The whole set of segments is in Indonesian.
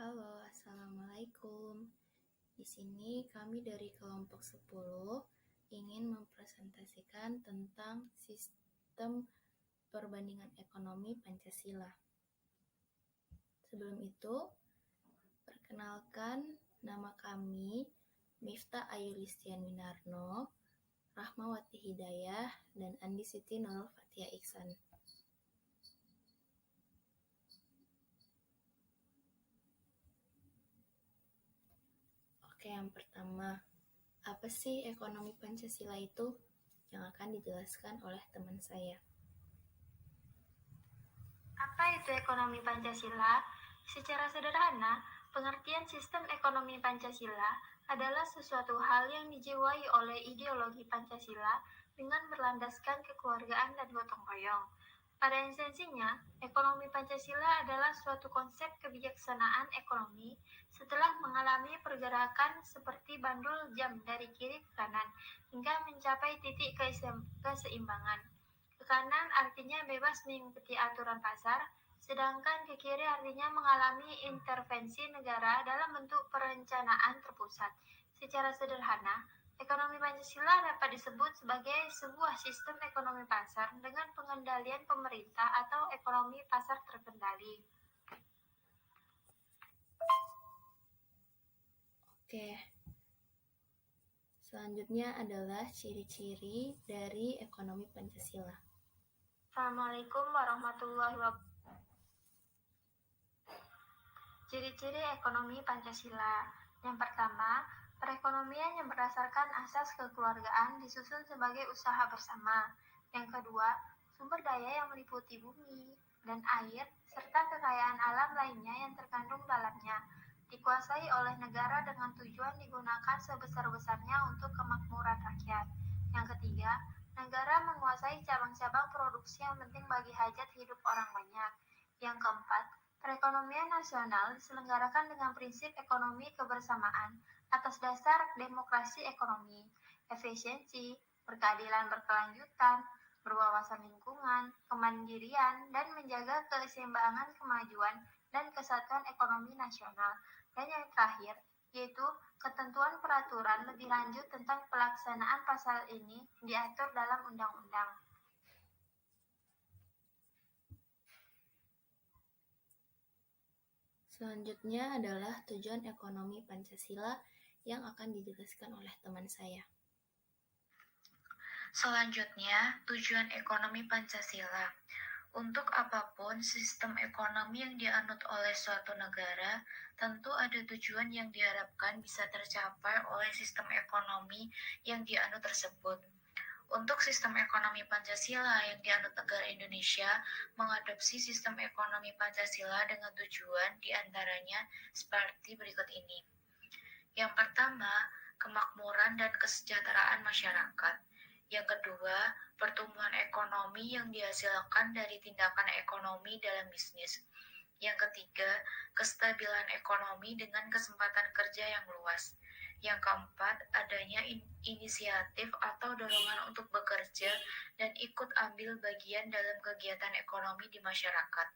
Halo, Assalamualaikum. Di sini kami dari kelompok 10 ingin mempresentasikan tentang sistem perbandingan ekonomi Pancasila. Sebelum itu, perkenalkan nama kami Miftah Ayu Listian Winarno, Rahmawati Hidayah, dan Andi Siti Nurul Fathia Iksan. Oke, yang pertama, apa sih ekonomi Pancasila itu? Yang akan dijelaskan oleh teman saya. Apa itu ekonomi Pancasila? Secara sederhana, pengertian sistem ekonomi Pancasila adalah sesuatu hal yang dijiwai oleh ideologi Pancasila dengan berlandaskan kekeluargaan dan gotong royong. Pada esensinya, ekonomi Pancasila adalah suatu konsep kebijaksanaan ekonomi setelah mengalami pergerakan seperti bandul jam dari kiri ke kanan hingga mencapai titik keseimbangan. Ke kanan artinya bebas mengikuti aturan pasar, sedangkan ke kiri artinya mengalami intervensi negara dalam bentuk perencanaan terpusat. Secara sederhana, ekonomi Pancasila dapat disebut sebagai sebuah sistem ekonomi pasar dengan pengendalian pemerintah atau ekonomi pasar terkendali. Oke, selanjutnya adalah ciri-ciri dari ekonomi Pancasila. Assalamualaikum warahmatullahi wabarakatuh. Ciri-ciri ekonomi Pancasila. Yang pertama, perekonomian yang berdasarkan asas kekeluargaan disusun sebagai usaha bersama. Yang kedua, sumber daya yang meliputi bumi dan air, serta kekayaan alam lainnya yang terkandung dalamnya, dikuasai oleh negara dengan tujuan digunakan sebesar-besarnya untuk kemakmuran rakyat. Yang ketiga, negara menguasai cabang-cabang produksi yang penting bagi hajat hidup orang banyak. Yang keempat, perekonomian nasional diselenggarakan dengan prinsip ekonomi kebersamaan atas dasar demokrasi ekonomi, efisiensi, berkeadilan berkelanjutan, berwawasan lingkungan, kemandirian, dan menjaga keseimbangan kemajuan dan kesatuan ekonomi nasional. Dan yang terakhir, yaitu ketentuan peraturan lebih lanjut tentang pelaksanaan pasal ini diatur dalam undang-undang. Selanjutnya adalah tujuan ekonomi Pancasila yang akan dijelaskan oleh teman saya. Selanjutnya, tujuan ekonomi Pancasila. Untuk apapun sistem ekonomi yang dianut oleh suatu negara, tentu ada tujuan yang diharapkan bisa tercapai oleh sistem ekonomi yang dianut tersebut. Untuk sistem ekonomi Pancasila yang dianut negara Indonesia, mengadopsi sistem ekonomi Pancasila dengan tujuan diantaranya seperti berikut ini. Yang pertama, kemakmuran dan kesejahteraan masyarakat. Yang kedua, pertumbuhan ekonomi yang dihasilkan dari tindakan ekonomi dalam bisnis. Yang ketiga, kestabilan ekonomi dengan kesempatan kerja yang luas. Yang keempat, adanya inisiatif atau dorongan untuk bekerja dan ikut ambil bagian dalam kegiatan ekonomi di masyarakat.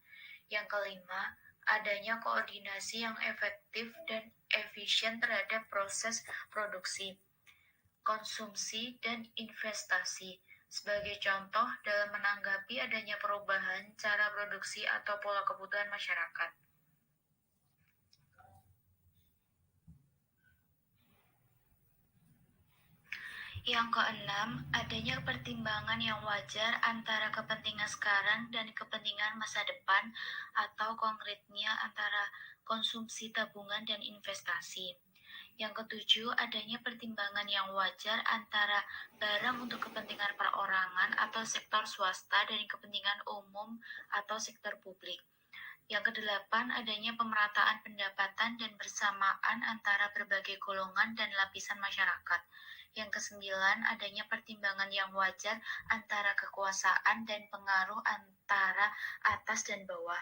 Yang kelima, adanya koordinasi yang efektif dan efisien terhadap proses produksi, konsumsi, dan investasi. Sebagai contoh dalam menanggapi adanya perubahan cara produksi atau pola kebutuhan masyarakat. Yang keenam, adanya pertimbangan yang wajar antara kepentingan sekarang dan kepentingan masa depan atau konkretnya antara konsumsi tabungan dan investasi. Yang ketujuh, adanya pertimbangan yang wajar antara barang untuk kepentingan perorangan atau sektor swasta dan kepentingan umum atau sektor publik. Yang kedelapan, adanya pemerataan pendapatan dan bersamaan antara berbagai golongan dan lapisan masyarakat. Yang kesembilan, adanya pertimbangan yang wajar antara kekuasaan dan pengaruh antara atas dan bawah.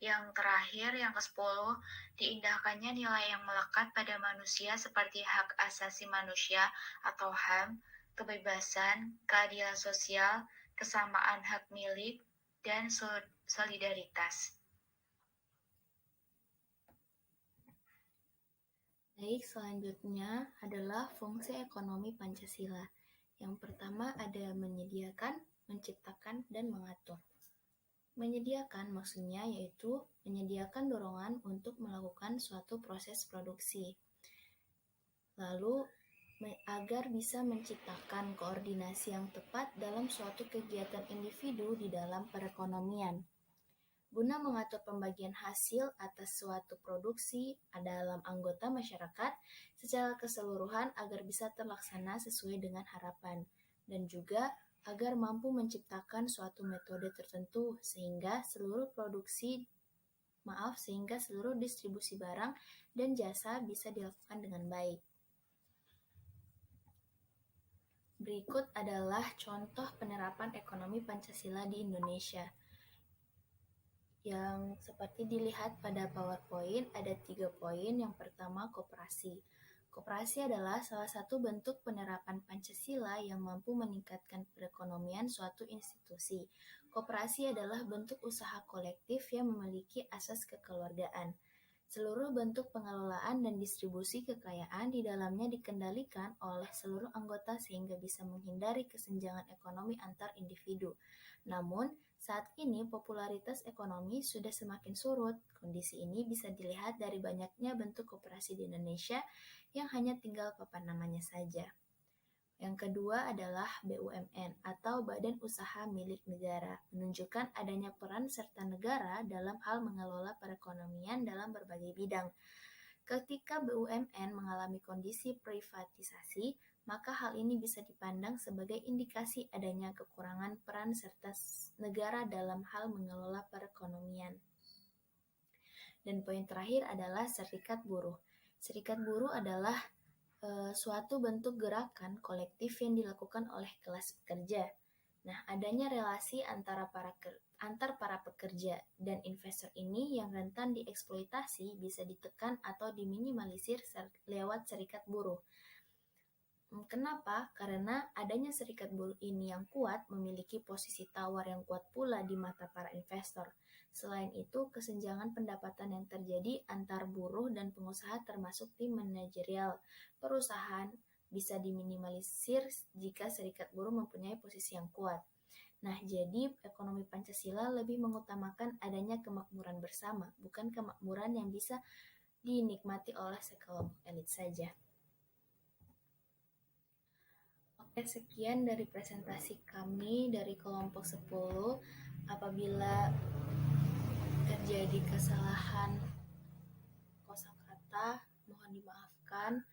Yang terakhir, yang ke-10, diindahkannya nilai yang melekat pada manusia seperti hak asasi manusia atau HAM, kebebasan, keadilan sosial, kesamaan hak milik, dan solidaritas. Baik, selanjutnya adalah fungsi ekonomi Pancasila. Yang pertama ada menyediakan, menciptakan, dan mengatur. Menyediakan maksudnya yaitu menyediakan dorongan untuk melakukan suatu proses produksi. Lalu agar bisa menciptakan koordinasi yang tepat dalam suatu kegiatan individu di dalam perekonomian. Guna mengatur pembagian hasil atas suatu produksi dalam anggota masyarakat secara keseluruhan agar bisa terlaksana sesuai dengan harapan, dan juga agar mampu menciptakan suatu metode tertentu sehingga seluruh distribusi barang dan jasa bisa dilakukan dengan baik. Berikut adalah contoh penerapan ekonomi Pancasila di Indonesia. Yang seperti dilihat pada PowerPoint, ada 3 poin. Yang pertama, koperasi. Koperasi adalah salah satu bentuk penerapan Pancasila yang mampu meningkatkan perekonomian suatu institusi. Koperasi adalah bentuk usaha kolektif yang memiliki asas kekeluargaan. Seluruh bentuk pengelolaan dan distribusi kekayaan di dalamnya dikendalikan oleh seluruh anggota sehingga bisa menghindari kesenjangan ekonomi antar individu. Namun, saat ini popularitas ekonomi sudah semakin surut. Kondisi ini bisa dilihat dari banyaknya bentuk koperasi di Indonesia yang hanya tinggal papan namanya saja. Yang kedua adalah BUMN atau Badan Usaha Milik Negara, menunjukkan adanya peran serta negara dalam hal mengelola perekonomian dalam berbagai bidang. Ketika BUMN mengalami kondisi privatisasi, maka hal ini bisa dipandang sebagai indikasi adanya kekurangan peran serta negara dalam hal mengelola perekonomian. Dan poin terakhir adalah serikat buruh. Serikat buruh adalah suatu bentuk gerakan kolektif yang dilakukan oleh kelas pekerja. Nah, adanya relasi antar para pekerja dan investor ini yang rentan dieksploitasi bisa ditekan atau diminimalisir lewat serikat buruh. Kenapa? Karena adanya serikat buruh ini yang kuat memiliki posisi tawar yang kuat pula di mata para investor. Selain itu, kesenjangan pendapatan yang terjadi antar buruh dan pengusaha termasuk tim manajerial perusahaan bisa diminimalisir jika serikat buruh mempunyai posisi yang kuat. Nah, jadi ekonomi Pancasila lebih mengutamakan adanya kemakmuran bersama, bukan kemakmuran yang bisa dinikmati oleh sekelompok elit saja. Oke, sekian dari presentasi kami dari kelompok 10. Apabila terjadi kesalahan kosakata, mohon dimaafkan.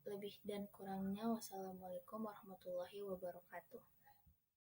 Lebih dan kurangnya, wassalamualaikum warahmatullahi wabarakatuh.